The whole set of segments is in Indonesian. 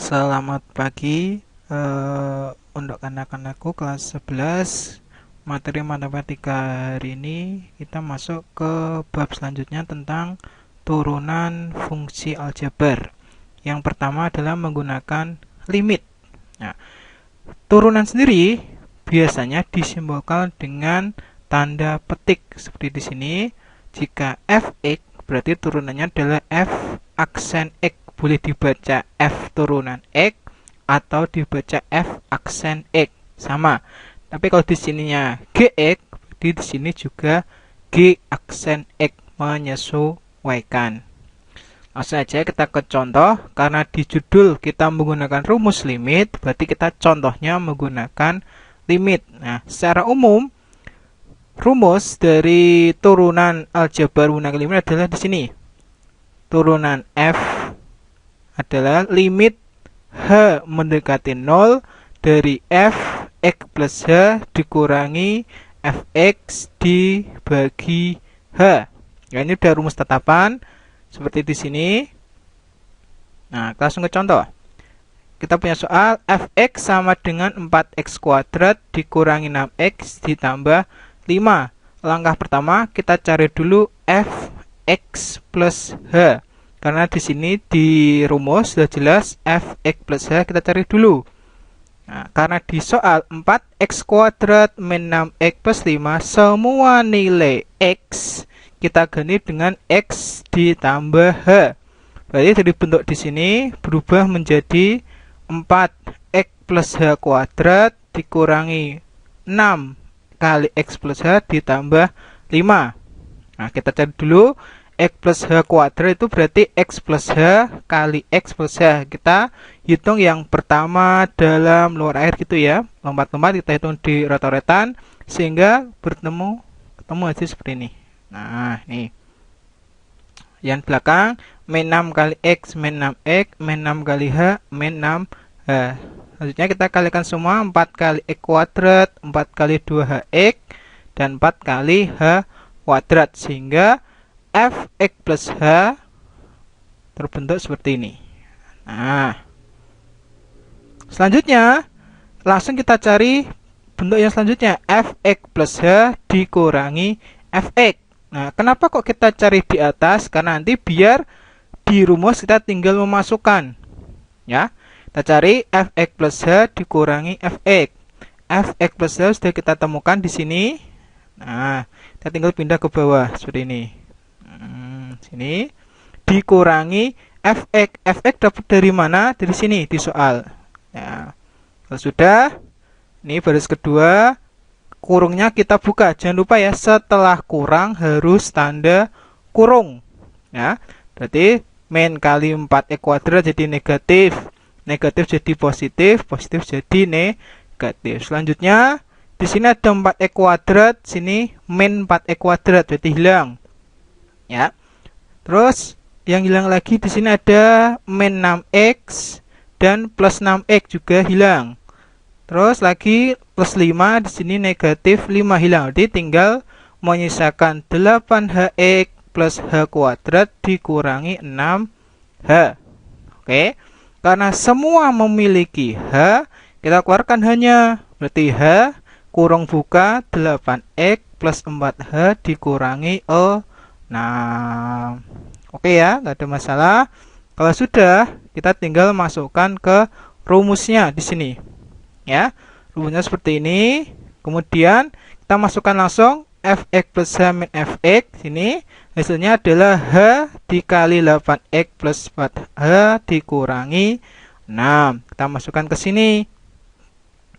Selamat pagi untuk anak-anakku kelas 11 materi matematika hari ini kita masuk ke bab selanjutnya tentang turunan fungsi aljabar. Yang pertama adalah menggunakan limit. Nah, turunan sendiri biasanya disimbolkan dengan tanda petik seperti di sini. Jika fx berarti turunannya adalah f aksen x, boleh dibaca f turunan x atau dibaca f aksen x, sama. Tapi kalau di sininya gx, di sini juga g aksen x, menyesuaikan. Langsung saja kita ke contoh. Karena di judul kita menggunakan rumus limit, berarti kita contohnya menggunakan limit. Nah, secara umum rumus dari turunan aljabar menggunakan limit adalah di sini. Turunan f adalah limit h mendekati 0 dari f x plus h dikurangi fx dibagi h. Ya, ini udah rumus tetapan seperti di sini. Nah, kita langsung ke contoh. Kita punya soal fx sama dengan 4x kuadrat dikurangi 6x ditambah 5. Langkah pertama kita cari dulu fx plus h. Karena di sini di rumus sudah jelas fx plus h, kita cari dulu. Nah, karena di soal 4x kuadrat min 6x plus 5 semua nilai x kita ganti dengan x ditambah h. Berarti dari bentuk di sini berubah menjadi 4x plus h kuadrat dikurangi 6 kali x plus h ditambah 5. Nah, kita cari dulu x plus h kuadrat itu berarti x plus h kali x plus h. Kita hitung yang pertama dalam luar air gitu ya. Lompat-lompat kita hitung di rotoretan sehingga ketemu aja seperti ini. Nah, nih. Yang belakang min 6 kali x min 6x min 6 kali h min 6h. Selanjutnya kita kalikan semua, 4 kali x kuadrat, 4 kali 2hx, dan 4 kali h kuadrat. Sehingga fx plus h terbentuk seperti ini. Nah, selanjutnya, langsung kita cari bentuk yang selanjutnya. Fx plus h dikurangi fx. Nah, kenapa kok kita cari di atas? Karena nanti biar di rumus kita tinggal memasukkan. Ya. Kita cari fx plus h dikurangi fx. Fx plus h sudah kita temukan di sini. Nah, kita tinggal pindah ke bawah seperti ini. Sini dikurangi fx. Fx dapat dari mana? Dari sini di soal. Ya. Kalau sudah, ini baris kedua, kurungnya kita buka. Jangan lupa ya, setelah kurang harus tanda kurung. Ya. Berarti min kali 4x kuadrat jadi negatif. Negatif jadi positif, positif jadi negatif. Selanjutnya, di sini ada 4x kuadrat, sini min 4x kuadrat, berarti hilang. Ya. Terus yang hilang lagi di sini ada min 6x dan plus 6x juga hilang. Terus lagi plus 5, di sini negatif 5 hilang. Jadi tinggal menyisakan 8hx plus h kuadrat dikurangi 6h. Oke. Karena semua memiliki h, kita keluarkan h-nya. Berarti h kurung buka 8x plus 4h dikurangi 6. Oke ya, nggak ada masalah. Kalau sudah, kita tinggal masukkan ke rumusnya di sini. Ya, rumusnya seperti ini. Kemudian kita masukkan langsung fx plus h min fx. Sini hasilnya adalah h dikali 8x plus 4h dikurangi 6. Kita masukkan ke sini.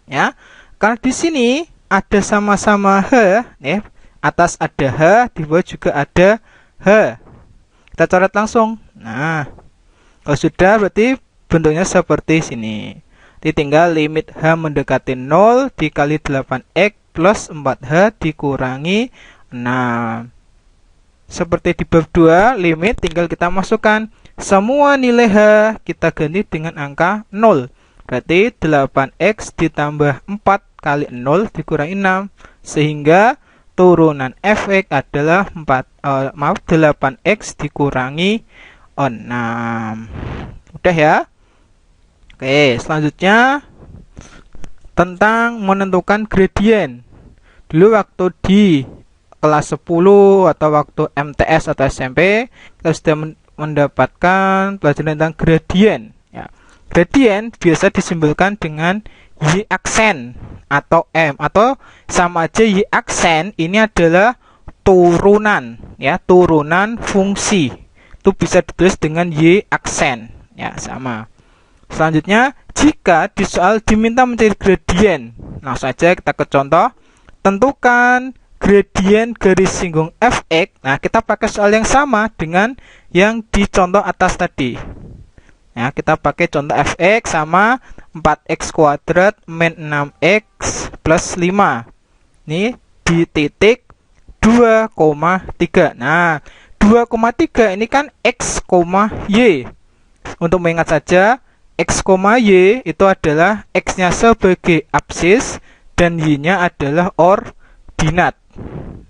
Ya. Karena di sini ada sama-sama h, ya. Atas ada h, di bawah juga ada h. Kita coret langsung. Nah, kalau sudah berarti bentuknya seperti sini. Jadi tinggal limit h mendekati 0 dikali 8x plus 4h dikurangi 6. Seperti di bab 2, limit tinggal kita masukkan. Semua nilai h kita ganti dengan angka 0. Berarti 8x ditambah 4 kali 0 dikurangi 6. Sehingga turunan fx adalah 8x dikurangi 6. Udah ya. Oke, selanjutnya tentang menentukan gradien. Dulu waktu di kelas 10 atau waktu MTS atau SMP, kita sudah mendapatkan pelajaran tentang gradien. Ya. Gradien biasa disimbolkan dengan Y aksen atau M, atau sama aja Y aksen ini adalah turunan, ya, turunan fungsi. Itu bisa ditulis dengan Y aksen, ya, sama. Selanjutnya, jika di soal diminta mencari gradien, langsung saja kita ke contoh. Tentukan gradien garis singgung fx. Nah, kita pakai soal yang sama dengan yang di contoh atas tadi. Ya, kita pakai contoh fx sama 4x kuadrat min 6x plus 5. Ini di titik 2,3. Nah, 2,3 ini kan x, y. Untuk mengingat saja, x, y itu adalah x-nya sebagai absis dan y-nya adalah ordinat.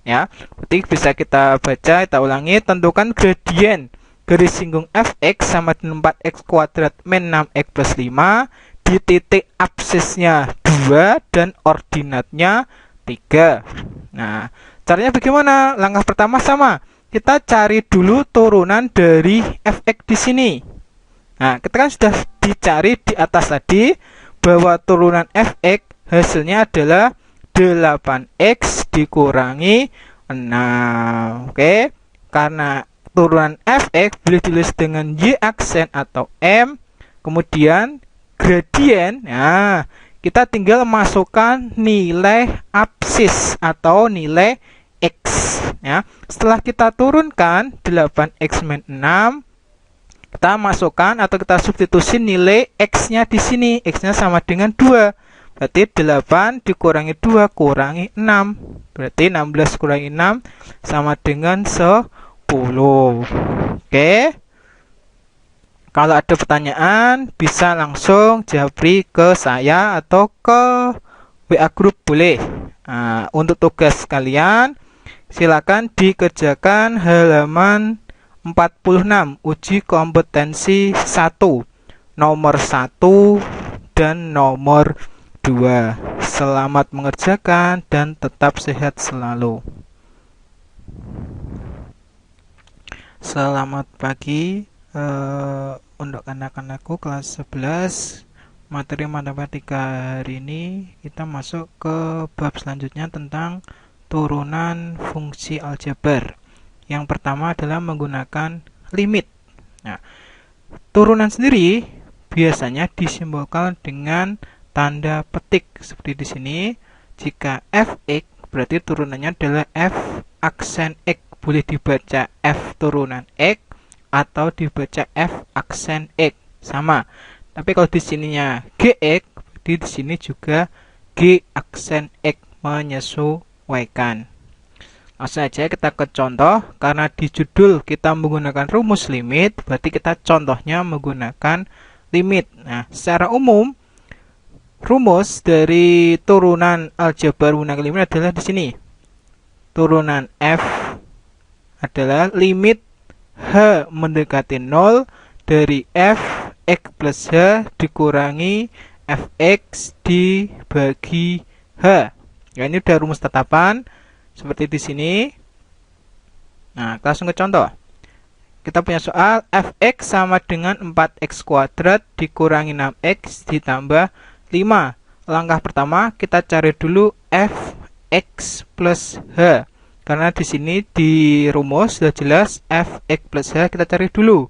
Ya, berarti bisa kita baca, kita ulangi. Tentukan gradien garis singgung fx sama dengan 4x kuadrat min 6x plus 5 di titik absisnya 2 dan ordinatnya 3. Nah, caranya bagaimana? Langkah pertama sama. Kita cari dulu turunan dari fx di sini. Nah, kita kan sudah dicari di atas tadi bahwa turunan fx hasilnya adalah 8x dikurangi 6. Oke, karena turunan fx boleh ditulis dengan y aksen atau m. Kemudian gradien, nah, kita tinggal masukkan nilai absis atau nilai x. Ya, setelah kita turunkan 8x min 6, kita masukkan atau kita substitusi nilai x-nya di sini. X-nya sama dengan 2. Berarti 8 dikurangi 2 kurangi 6. Berarti 16 kurangi 6 sama dengan 10. Oke. Kalau ada pertanyaan, bisa langsung japri ke saya atau ke WA group boleh. Nah, untuk tugas kalian, silakan dikerjakan halaman 46, uji kompetensi 1, nomor 1 dan nomor 2. Selamat mengerjakan dan tetap sehat selalu. Selamat pagi. Untuk anak-anakku kelas 11 materi matematika hari ini kita masuk ke bab selanjutnya tentang turunan fungsi aljabar. Yang pertama adalah menggunakan limit. Nah, turunan sendiri biasanya disimbolkan dengan tanda petik seperti di sini. Jika fx berarti turunannya adalah f aksen x, boleh dibaca f turunan x atau dibaca f aksen x, sama. Tapi kalau di sininya gx, berarti di sini juga g aksen x, menyesuaikan. Langsung saja kita ke contoh. Karena di judul kita menggunakan rumus limit, berarti kita contohnya menggunakan limit. Nah, secara umum rumus dari turunan aljabar menggunakan limit adalah di sini. Turunan f adalah limit h mendekati 0 dari f x plus h dikurangi fx dibagi h. Ya, ini udah rumus tetapan seperti di sini. Nah, kita langsung ke contoh. Kita punya soal fx sama dengan 4x kuadrat dikurangi 6x ditambah 5. Langkah pertama kita cari dulu fx plus h. Karena di sini di rumus sudah jelas fx plus h, kita cari dulu.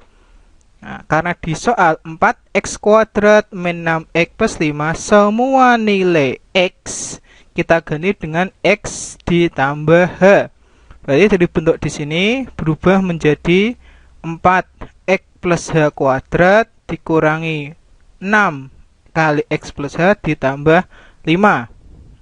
Nah, karena di soal 4x kuadrat min 6x plus 5 semua nilai x kita ganti dengan x ditambah h. Berarti dari bentuk di sini berubah menjadi 4x plus h kuadrat dikurangi 6 kali x plus h ditambah 5.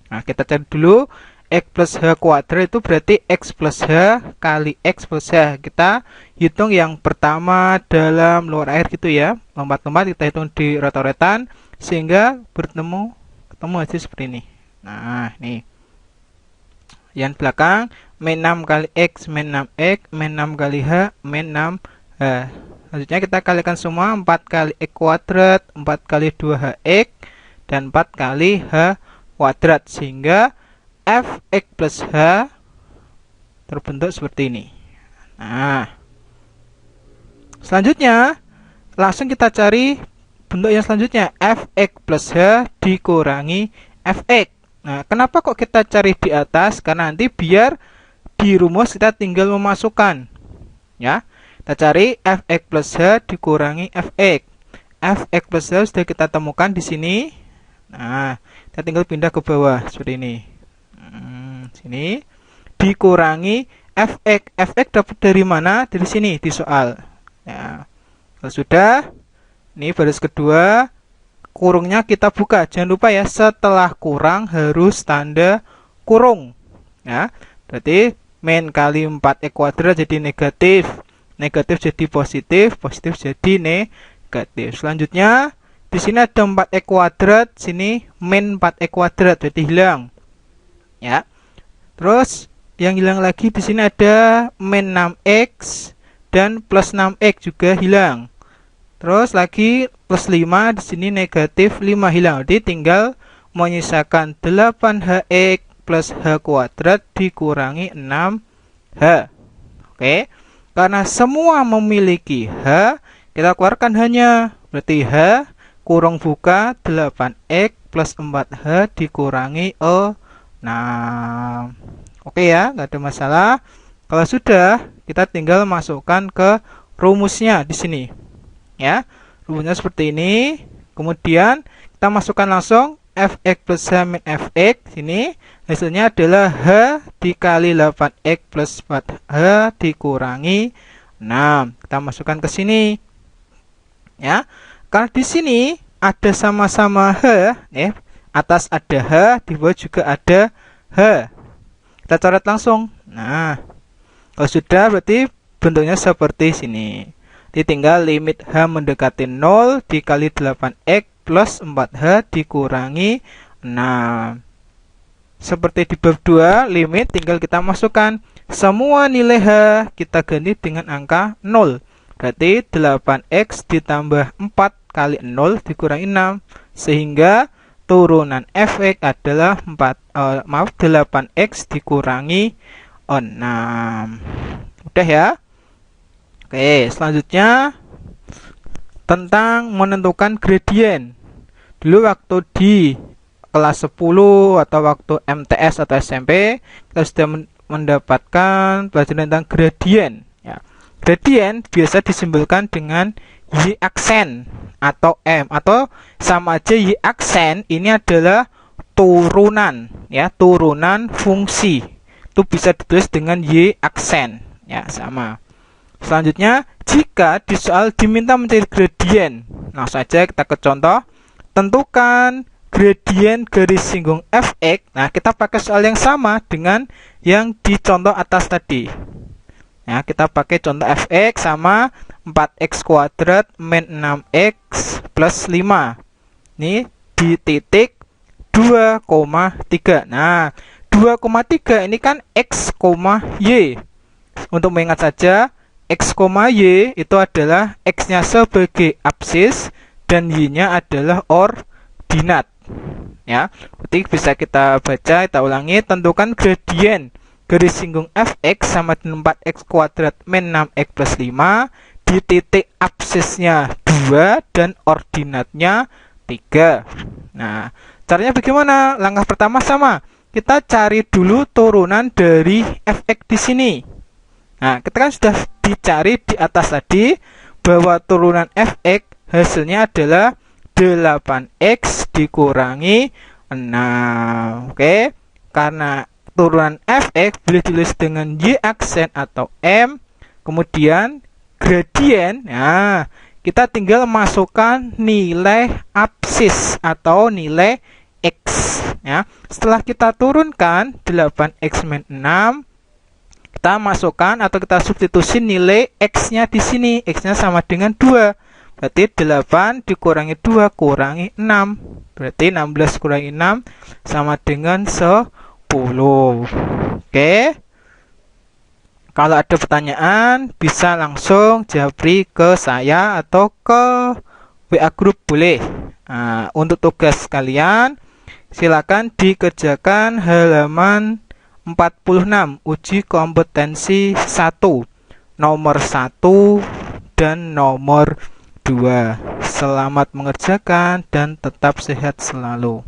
Nah, kita cari dulu x plus h kuadrat itu berarti x plus h kali x plus h. Kita hitung yang pertama dalam luar air gitu ya. Lompat-lompat kita hitung di rotoretan sehingga ketemu hasil seperti ini. Nah, nih. Yang belakang min 6 kali x min 6x min 6 kali h min 6h. Selanjutnya kita kalikan semua, 4 kali X kuadrat, 4 kali 2HX, dan 4 kali H kuadrat. Sehingga Fx plus H terbentuk seperti ini. Nah, selanjutnya langsung kita cari bentuk yang selanjutnya, Fx plus H dikurangi Fx. Nah, kenapa kok kita cari di atas? Karena nanti biar di rumus kita tinggal memasukkan. Ya, kita cari Fx plus H dikurangi Fx. Fx plus H sudah kita temukan di sini. Nah, kita tinggal pindah ke bawah seperti ini. Sini dikurangi Fx. Fx dapat dari mana? Dari sini di soal. Ya, kalau sudah, ini baris kedua, kurungnya kita buka. Jangan lupa ya, setelah kurang harus tanda kurung. Ya, berarti min kali 4x kuadrat jadi negatif. Negatif jadi positif, positif jadi negatif. Selanjutnya, di sini ada 4x kuadrat, sini min 4x kuadrat, jadi hilang. Ya. Terus yang hilang lagi di sini ada min 6x dan plus 6x juga hilang. Terus lagi plus 5, di sini negatif 5 hilang. Jadi tinggal menyisakan 8hx plus h kuadrat dikurangi 6h. Oke. Karena semua memiliki h, kita keluarkan hanya. Berarti h kurung buka 8x plus 4h dikurangi 6. Oke ya, nggak ada masalah. Kalau sudah, kita tinggal masukkan ke rumusnya di sini. Ya, rumusnya seperti ini. Kemudian kita masukkan langsung Fx plus H min Fx. Sini hasilnya adalah H dikali 8x plus 4H dikurangi 6. Kita masukkan ke sini. Ya, karena di sini ada sama-sama H, ya. Atas ada H, di bawah juga ada H. Kita coret langsung. Nah, kalau sudah berarti bentuknya seperti sini. Tinggal limit H mendekati 0 dikali 8x plus 4H dikurangi 6. Seperti di bab 2, limit tinggal kita masukkan. Semua nilai H kita ganti dengan angka 0. Berarti 8x ditambah 4 kali 0 dikurangi 6. Sehingga turunan Fx adalah 8x dikurangi 6. Udah ya. Oke, selanjutnya tentang menentukan gradien. Dulu waktu di kelas 10 atau waktu MTS atau SMP, kita sudah mendapatkan pelajaran tentang gradien. Ya. Gradien biasa disimbolkan dengan Y aksen atau M, atau sama aja Y aksen ini adalah turunan, ya, turunan fungsi. Itu bisa ditulis dengan Y aksen, ya, sama. Selanjutnya, jika di soal diminta mencari gradien, langsung saja kita ke contoh. Tentukan gradien garis singgung Fx. Nah, kita pakai soal yang sama dengan yang di contoh atas tadi. Ya, kita pakai contoh Fx sama 4x kuadrat min 6x plus 5. Ini di titik 2,3. Nah, 2,3 ini kan x, y. Untuk mengingat saja, x, y itu adalah x-nya sebagai absis dan y-nya adalah ordinat. Ya, berarti bisa kita baca, kita ulangi. Tentukan gradien garis singgung Fx sama dengan 4x kuadrat min 6x plus 5 di titik absisnya 2 dan ordinatnya 3. Nah, caranya bagaimana? Langkah pertama sama. Kita cari dulu turunan dari Fx di sini. Nah, kita kan sudah dicari di atas tadi bahwa turunan Fx hasilnya adalah 8x dikurangi 6. Oke, karena turunan Fx boleh ditulis dengan Y aksen atau M. Kemudian gradien, nah, kita tinggal masukkan nilai absis atau nilai x. Ya, setelah kita turunkan 8x min 6, kita masukkan atau kita substitusi nilai x-nya di sini. X-nya sama dengan 2. Berarti 8 dikurangi 2 kurangi 6. Berarti 16 kurangi 6 sama dengan 10. Oke. Kalau ada pertanyaan, bisa langsung japri ke saya atau ke WA grup boleh. Nah, untuk tugas kalian, silakan dikerjakan halaman 46, uji kompetensi 1, nomor 1 dan nomor 2. Selamat mengerjakan dan tetap sehat selalu.